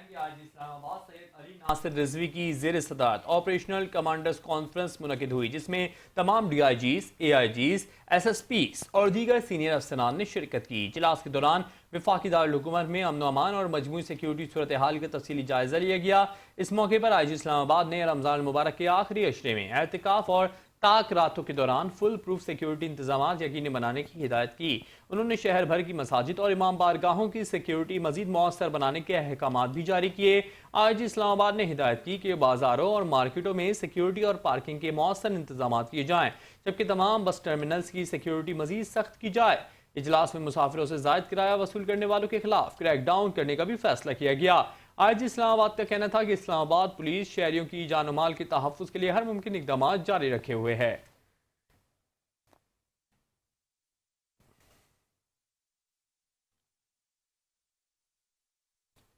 آج اسلام آباد سید علی ناصر رضوی کی زیر صدارت آپریشنل کمانڈرز کانفرنس منعقد ہوئی، جس میں تمام D I Gs, A I Gs, S S Ps اور دیگر سینئر افسران نے شرکت کی۔ اجلاس کے دوران وفاقی دارالحکومت میں امن و امان اور مجموعی سیکیورٹی صورتحال کا تفصیلی جائزہ لیا گیا۔ اس موقع پر آئی جی اسلام آباد نے رمضان المبارک کے آخری عشرے میں اعتکاف اور تاک راتوں کے دوران فل پروف سیکیورٹی انتظامات یقینی بنانے کی ہدایت کی۔ انہوں نے شہر بھر کی مساجد اور امام بارگاہوں کی سیکیورٹی مزید مؤثر بنانے کے احکامات بھی جاری کیے۔ آئی جی اسلام آباد نے ہدایت کی کہ بازاروں اور مارکیٹوں میں سیکیورٹی اور پارکنگ کے مؤثر انتظامات کیے جائیں، جبکہ تمام بس ٹرمینلز کی سیکیورٹی مزید سخت کی جائے۔ اجلاس میں مسافروں سے زائد کرایہ وصول کرنے والوں کے خلاف کریک ڈاؤن کرنے کا بھی فیصلہ کیا گیا۔ آئی جی اسلام آباد کا کہنا تھا کہ اسلام آباد پولیس شہریوں کی جان و مال کے تحفظ کے لیے ہر ممکن اقدامات جاری رکھے ہوئے ہے۔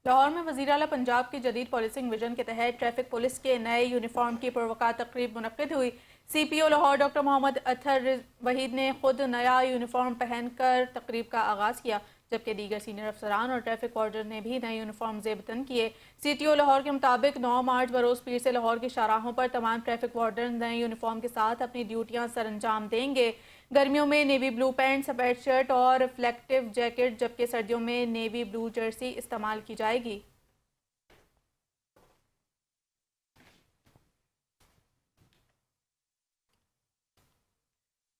لاہور میں وزیر اعلیٰ پنجاب کی جدید پولیسنگ ویژن کے تحت ٹریفک پولیس کے نئے یونیفارم کی پروقار تقریب منعقد ہوئی۔ سی پی او لاہور ڈاکٹر محمد اطہر وحید نے خود نیا یونیفارم پہن کر تقریب کا آغاز کیا، جبکہ دیگر سینئر افسران اور ٹریفک وارڈر نے بھی نئے یونیفارم زیب تن کیے۔ سی ٹی او لاہور کے مطابق 9 مارچ بروز پیر سے لاہور کے شاہراہوں پر تمام ٹریفک وارڈر نئے یونیفارم کے ساتھ اپنی ڈیوٹیاں سر انجام دیں گے۔ گرمیوں میں نیوی بلو پینٹ، سفید شرٹ اور ریفلیکٹیو جیکٹ، جبکہ سردیوں میں نیوی بلو جرسی استعمال کی جائے گی۔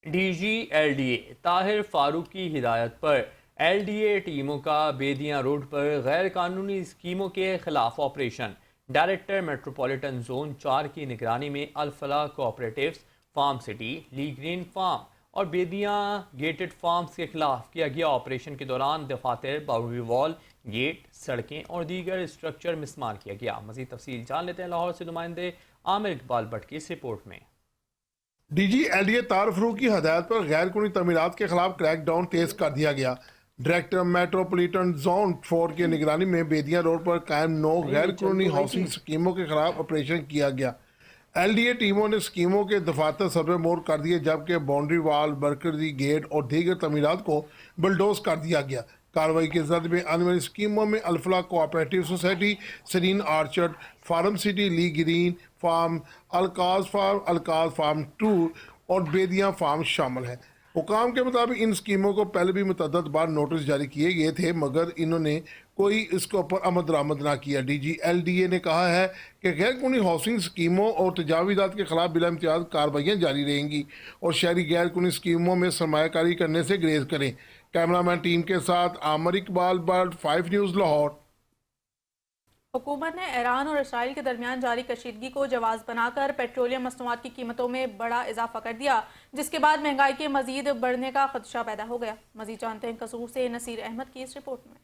D G L D A Tahir Farooq کی ہدایت پر ایل ڈی اے ٹیموں کا بیدیاں روڈ پر غیر قانونی اسکیموں کے خلاف آپریشن۔ ڈائریکٹر میٹروپولیٹن زون 4 کی نگرانی میں الفلاح کوآپریٹیوز، فارم سٹی، لی گرین فارم اور بیدیاں گیٹڈ فارمز کے خلاف کیا گیا آپریشن کے دوران دفاتر، باؤنڈری وال، گیٹ، سڑکیں اور دیگر اسٹرکچر مسمار کیا گیا۔ مزید تفصیل جان لیتے ہیں لاہور سے نمائندے عامر اقبال بٹ کی اس رپورٹ میں۔ D G L D A Tahir Farooq کی ہدایت پر غیر قانونی تعمیرات کے خلاف کریک ڈاؤن تیز کر دیا گیا۔ ڈائریکٹر میٹروپولیٹن زون 4 کی نگرانی میں بیدیاں روڈ پر قائم 9 غیر قانونی ہاؤسنگ اسکیموں کے خلاف آپریشن کیا گیا۔ ایل ڈی اے ٹیموں نے اسکیموں کے دفاتر سروے مور کر دیے، جبکہ باؤنڈری وال، برکردی گیٹ اور دیگر تعمیرات کو بلڈوز کر دیا گیا۔ کارروائی کے زد میں آنے والی اسکیموں میں الفلاح کوآپریٹیو سوسائٹی، سرین آرچرڈ، فارم سٹی، لی گرین فارم، الکاز فارم 2 اور بیدیاں فارم شامل ہیں۔ حکام کے مطابق ان اسکیموں کو پہلے بھی متعدد بار نوٹس جاری کیے گئے تھے، مگر انہوں نے کوئی اس کے اوپر عمل درآمد نہ کیا۔ D G L D A نے کہا ہے کہ غیر قانونی ہاؤسنگ اسکیموں اور تجاوزات کے خلاف بلا امتیاز کارروائیاں جاری رہیں گی اور شہری غیر قانونی اسکیموں میں سرمایہ کاری کرنے سے گریز کریں۔ کیمرہ مین ٹیم کے ساتھ عامر اقبال بٹ، 5 نیوز لاہور۔ حکومت نے ایران اور اسرائیل کے درمیان جاری کشیدگی کو جواز بنا کر پیٹرولیم مصنوعات کی قیمتوں میں بڑا اضافہ کر دیا، جس کے بعد مہنگائی کے مزید بڑھنے کا خدشہ پیدا ہو گیا۔ مزید جانتے ہیں قصور سے نصیر احمد کی اس رپورٹ میں۔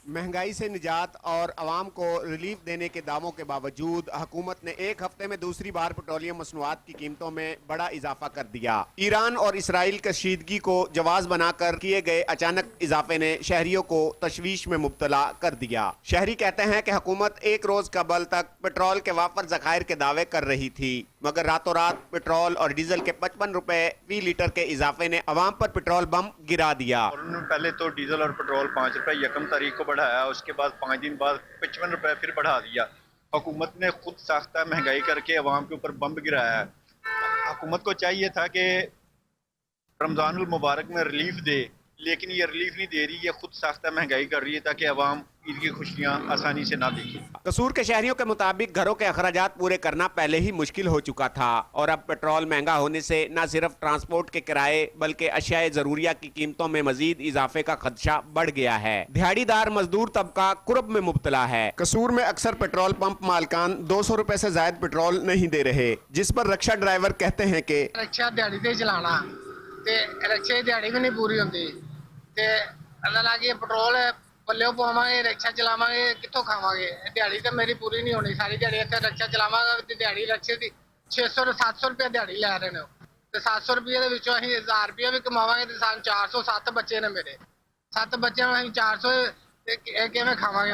مہنگائی سے نجات اور عوام کو ریلیف دینے کے دعووں کے باوجود حکومت نے ایک ہفتے میں دوسری بار پیٹرولیم مصنوعات کی قیمتوں میں بڑا اضافہ کر دیا۔ ایران اور اسرائیل کشیدگی کو جواز بنا کر کیے گئے اچانک اضافے نے شہریوں کو تشویش میں مبتلا کر دیا۔ شہری کہتے ہیں کہ حکومت ایک روز قبل تک پیٹرول کے وافر ذخائر کے دعوے کر رہی تھی، مگر راتوں رات پیٹرول اور ڈیزل کے 55 روپے فی لیٹر کے اضافے نے عوام پر پیٹرول بم گرا دیا۔ پہلے تو ڈیزل اور پیٹرول 5 روپے یکم تاریخ کو بڑھایا، اس کے بعد 5 دن بعد 55 روپے پھر بڑھا دیا۔ حکومت نے خود ساختہ مہنگائی کر کے عوام کے اوپر بم گرایا ہے۔ حکومت کو چاہیے تھا کہ رمضان المبارک میں ریلیف دے، لیکن یہ ریلیف نہیں دے رہی، یہ خود ساختہ مہنگائی کر رہی ہے تاکہ عوام عید کی خوشیاں آسانی سے نہ دیکھیں۔ قصور کے شہریوں کے مطابق گھروں کے اخراجات پورے کرنا پہلے ہی مشکل ہو چکا تھا، اور اب پیٹرول مہنگا ہونے سے نہ صرف ٹرانسپورٹ کے کرائے بلکہ اشیاء ضروریہ کی قیمتوں میں مزید اضافے کا خدشہ بڑھ گیا ہے۔ دہاڑی دار مزدور طبقہ کرب میں مبتلا ہے۔ قصور میں اکثر پیٹرول پمپ مالکان 200 روپے سے زائد پیٹرول نہیں دے رہے، جس پر رکشہ ڈرائیور کہتے ہیں کہ رکشہ دیہڑی تے چلانا تے رکشے دیہڑی بھی نہیں پوری ہوندی تے اللہ لگے پیٹرول پلے پواں گے، رکشا چلاواں گے، کتوں کھاواں گے؟ دیہڑی تو میری پوری نہیں ہونی، ساری دیہڑی اتنے رکشا چلاواں گا تے دیہڑی رکشے دی 600 700 روپے دیہڑی لے رہے ہیں تے 700 روپے دے وچوں اسی 1000 روپے بھی کماواں گے تے 400 7 بچے نے میرے 7 بچے 400 ਤੇ ਕਿਵੇਂ ਖਾਵਾਂਗੇ?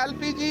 LPG